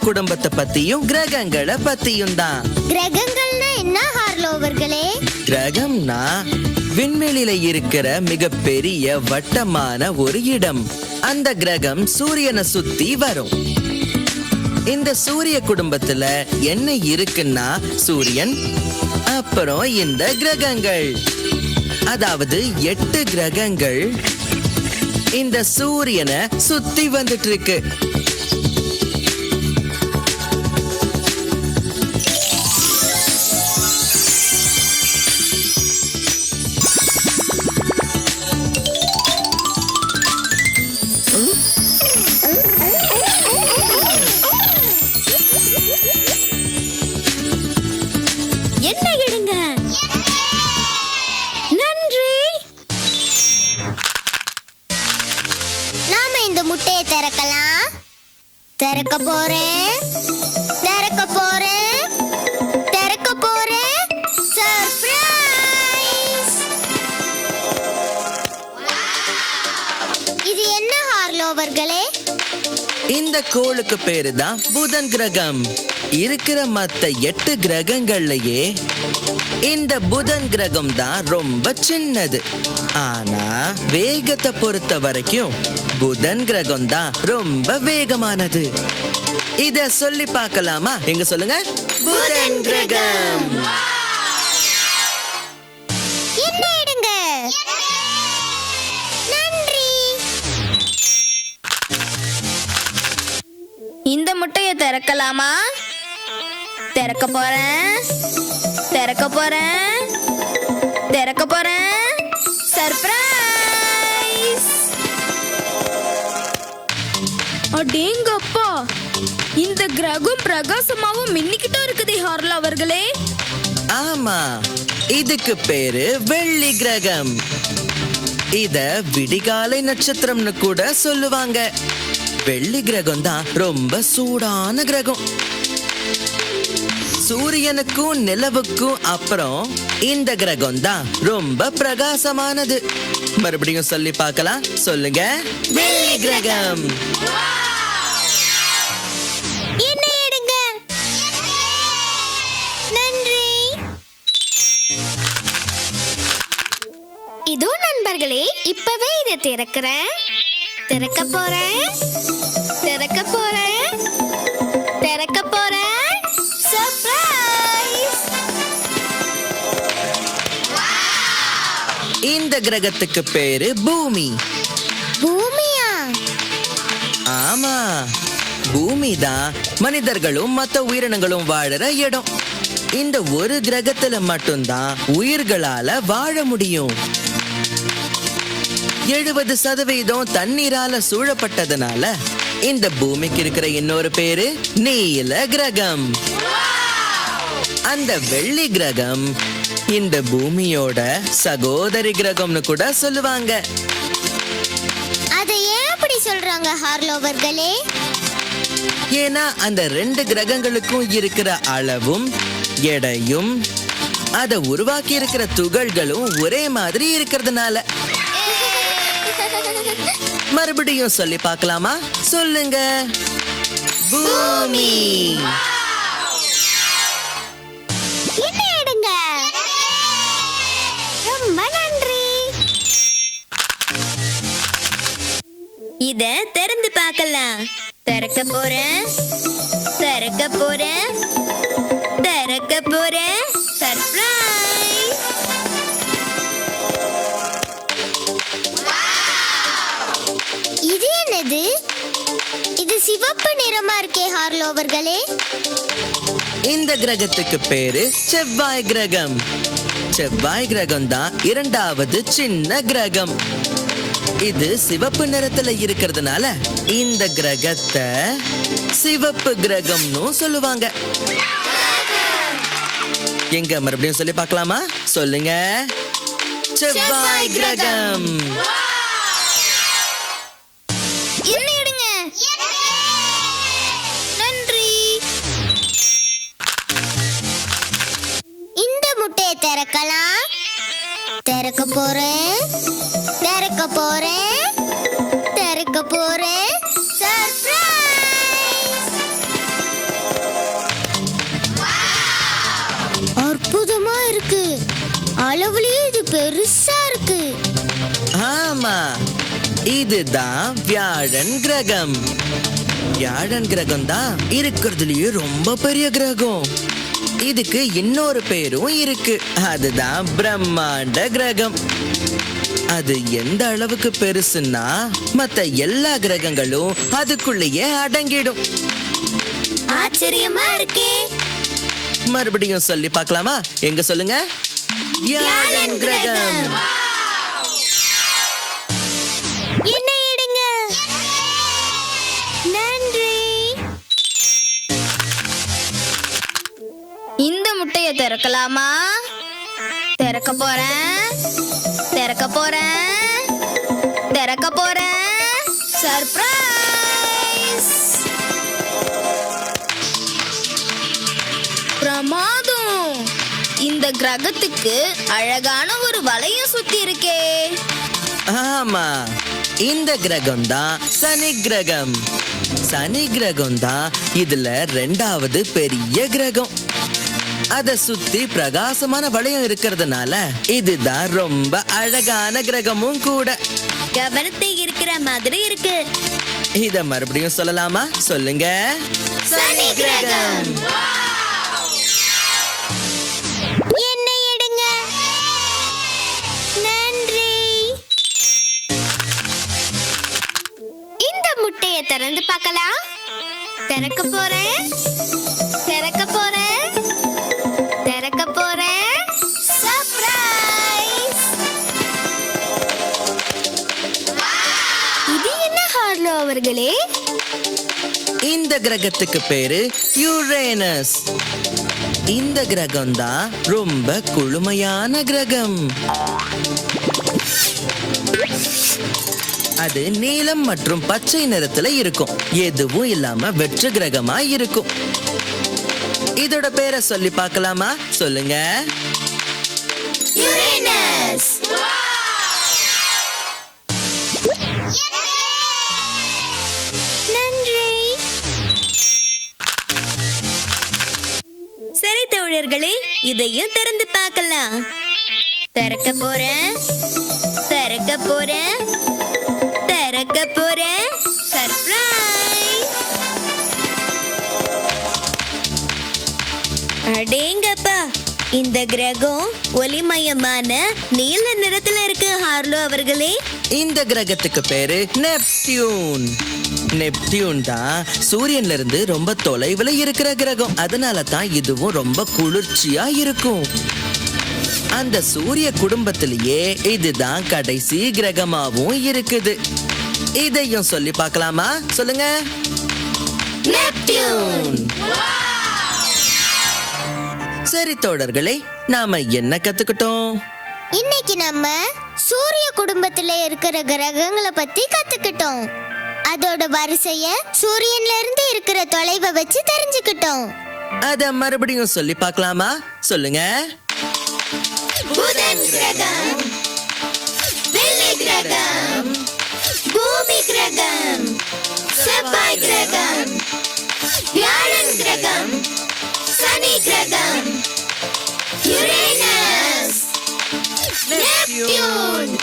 குடும்பத்தை பத்தியும் கிரகங்களை பத்தியும் தான். கிரகங்கள்னா என்ன ஹார்லோ அவர்களே? கிரகம்னா விண்வெளியில இருக்கிற மிகப்பெரிய வட்டமான ஒரு இடம். அந்த கிரகம் சூரியனை சுத்தி வரும். இந்த சூரிய குடும்பத்துல என்ன இருக்குன்னா சூரியன், அப்புறம் இந்த கிரகங்கள், அதாவது 8 கிரகங்கள் இந்த சூரியனை சுத்தி வந்துட்டு இருக்கு. என்ன எடுங்க. நன்றி. நாம இந்த முட்டையை திறக்கலாம். திறக்க போறேன், திறக்க போறேன், திறக்க போறேன். சர்ப்ரைஸ்! இது என்ன ஹார்லோ அவர்களே? இந்த கோளுக்கு பேரு தான் புதன் கிரகம். இருக்கிற மத்த 8 கிரகங்கள்லயே இந்த புதன் கிரகம் தான் ரொம்ப சின்னது. ஆனா வேகத்தை பொறுத்த வரைக்கும் புதன் கிரகம் தான் ரொம்ப வேகமானது. இத சொல்லி பார்க்கலாமா? எங்க சொல்லுங்க. புதன் கிரகம். என்ன எடுங்க. நன்றி. இந்த முட்டையை திறக்கலாமா? திறக்க போறேன், திறக்க போறேன், திறக்க போறேன். சர்ப்ரைஸ்! அடேங்கப்பா, இந்த கிரகம் பிரகாசமாவும் மின்னிக்கிட்டோ இருக்குது ஹார்லோ அவர்களே. ஆமா, இதுக்கு பேரு வெள்ளி கிரகம். இத விடிகாலை நட்சத்திரம்னு கூட சொல்லுவாங்க. வெள்ளி கிரகம் தான் ரொம்ப சூடான கிரகம். சூரியனுக்கும் நிலவுக்கும் அப்புறம் இந்த கிரகம் தான் ரொம்ப பிரகாசமானது. மறுபடியும் சொல்லி பார்க்கலாம். சொல்லுங்க. வெள்ளி கிரகம். என்ன எடுங்க. நன்றி. இதோ நண்பர்களே, இப்பவே இதை திறக்கிறேன். திறக்க போறேன், திறக்க போறேன், திறக்க போறேன். சர்ப்ரைஸ்! இந்த கிரகத்துக்கு பேரு பூமி. பூமியா? ஆமா, பூமி தான் மனிதர்களும் மற்ற உயிரினங்களும் வாழற இடம். இந்த ஒரு கிரகத்துல மட்டும்தான் உயிர்களால வாழ முடியும். 70% தண்ணீரால சூழப்பட்டதுனால இந்த பூமிக்கு இருக்கிற இன்னொரு பேரு நீல கிரகம். அந்த வெள்ளி கிரகம் இந்த பூமியோட சகோதரி கிரகம்னு கூட சொல்லுவாங்க. அதை ஏன் அப்படி சொல்றாங்க ஹார்லோ அவர்களே? ஏன்னா அந்த 2 கிரகங்களுக்கும் இருக்கிற அளவும் எடையும் அதை உருவாக்கி இருக்கிற துகள்களும் ஒரே மாதிரி இருக்கிறதுனால. மறுபடியும் சொல்லி பார்க்கலாமா? சொல்லுங்க. பூமி. என்ன எடுங்க. ரொம்ப நன்றி. இத திறந்து பார்க்கலாம். திறக்க போறேன், திறக்க போறேன், திறக்க போறேன். சர்ப்ரைஸ்! இது என்னது? இது சிவப்பு நிறமா இருக்கே ஹார்லோ அவர்களே. இந்த கிரகத்துக்கு பேரு செவ்வாய் கிரகம். செவ்வாய் கிரகம் தான் 2வது சின்ன கிரகம். இது சிவப்பு நிறத்துல இருக்கிறதுனால இந்த கிரகத்தை சிவப்பு கிரகம்னு சொல்லுவாங்க. எங்க மறுபடியும் சொல்லி பார்க்கலாமா? சொல்லுங்க. செவ்வாய் கிரகம். என்ன எடுங்க. நன்றி. இந்த முட்டையை திறக்கலாம். திறக்க போறேன், திறக்க போறேன், திறக்க போறேன். சர்ப்ரைஸ்! அற்புதமா இருக்கு. அளவுலயே இது பெருசா இருக்கு. ஆமா, இதுதான் வியாழன் கிரகம். வியாழன் கிரகம் தான் இருக்கிறதுலயே ரொம்ப பெரிய கிரகம். இதுக்கு இன்னொரு பேரும் இருக்கு, அதுதான் பிரம்மாண்ட கிரகம். அது எந்த அளவுக்கு பெருசுன்னா மத்த எல்லா கிரகங்களும் அதுக்குள்ளேயே அடங்கிடும். ஆச்சரியமா இருக்கே. மறுபடியும் சொல்லி பார்க்கலாமா? எங்க சொல்லுங்க. வியாழன் கிரகம். என்ன எடுங்க. நன்றி. இந்த முட்டைய திறக்கலாமா? திறக்க போறேன், திறக்க போறேன், திறக்க போறேன். சர்ப்ரைஸ்! பிரமாதம்! இந்த கிரகத்துக்கு அழகான ஒரு வளையம் சுத்தி இருக்கே. ஆமா, இந்த கிரகம் தான் சனி கிரகம். சனி கிரகம் தான் இதுல 2வது பெரிய கிரகம். அத சுத்தி பிரகாசமான வளையம் இருக்கிறதுனால இதுதான் ரொம்ப அழகான கிரகமும் கூட. கவனத்தை இருக்கிற மாதிரி இருக்கு. இத மறுபடியும் சொல்லலாமா? சொல்லுங்க. சனி கிரகம். என்ன எடுங்க. நன்றி. இந்த முட்டைய திறந்து பார்க்கலாம். திறக்க போறேன், திறக்க போறேன், திறக்க போறேன். சர்ப்ரைஸ்! இது என்ன ஹார்லோ அவர்களே? இந்த கிரகத்துக்கு பேரு யுரேனஸ். இந்த கிரகம் தான் ரொம்ப குளுமையான கிரகம். அது நீலம் மற்றும் பச்சை நிறத்துல இருக்கும். எதுவும் இல்லாம வெற்று கிரகமா இருக்கும். இதோட பேரை சொல்லி பார்க்கலாமா? சொல்லுங்க. யுரேனஸ். நன்றி. சரி தோழர்களே, இதையும் திறந்து பார்க்கலாம். திறக்க போறேன், திறக்க போறேன், திறக்க போறேன். சர்ப்ரைஸ்! அடேங்கப்பா, இந்த கிரகம் ஒளிமயமான நீல நிறத்துல இருக்கு ஹார்லோ அவர்களே. இந்த கிரகத்துக்கு பேரு நெப்டியூன். நெப்டியூன் தான் சூரியன்ல இருந்து ரொம்ப தொலைவுல இருக்கிற கிரகம். அதனால தான் இதுவும் ரொம்ப குளிர்ச்சியா இருக்கும். அந்த சூரிய குடும்பத்திலேயே இதுதான் கடைசி கிரகமாவும் இருக்குது. இதையும் சொல்லி பார்க்கலாமா? சொல்லுங்க. நெப்டியூன். சரி தோழர்களே, நாம என்ன கத்துக்கிட்டோம்? இன்னைக்கு நம்ம சூரிய குடும்பத்துல இருக்கிற கிரகங்களை பத்தி கத்துக்கிட்டோம். அதோட வரிசைய சூரியன்ல இருந்து இருக்கிற தொலைவை வச்சு தெரிஞ்சுக்கிட்டோம். அத மறுபடியும் சொல்லி பார்க்கலாமா? சொல்லுங்க. புதன் கிரகம், வெள்ளி கிரகம், பூமி கிரகம், செவ்வாய் கிரகம், வியாழன் கிரகம், சனி கிரகம், யுரேனஸ், நெப்டியூன்.